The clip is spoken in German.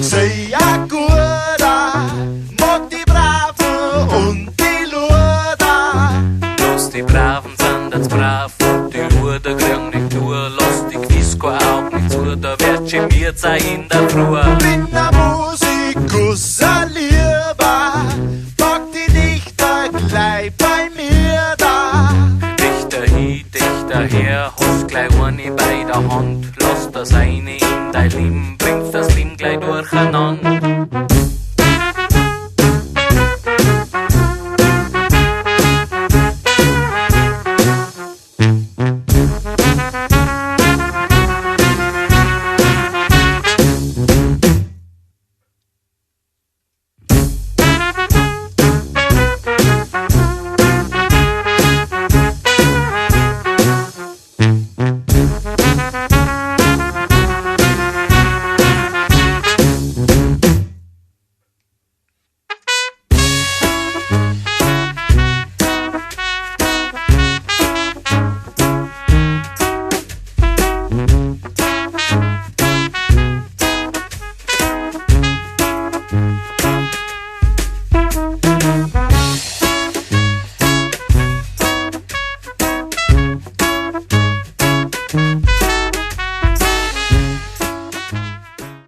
Sehr guter, mag die Braven und die Luder. Bloß die Braven sind jetzt brav und die Luder kriegen nicht durch. Lass die Quisco auch nicht zu, da wird chemiert sein in der Früh. Bin a Musikus, a Lieber, mag die Dichter gleich bei mir da. Dichter hin, dichter her, hast gleich eine bei der Hand. Lass das eine in dein Leben, bringst das Leben gleich durcheinander.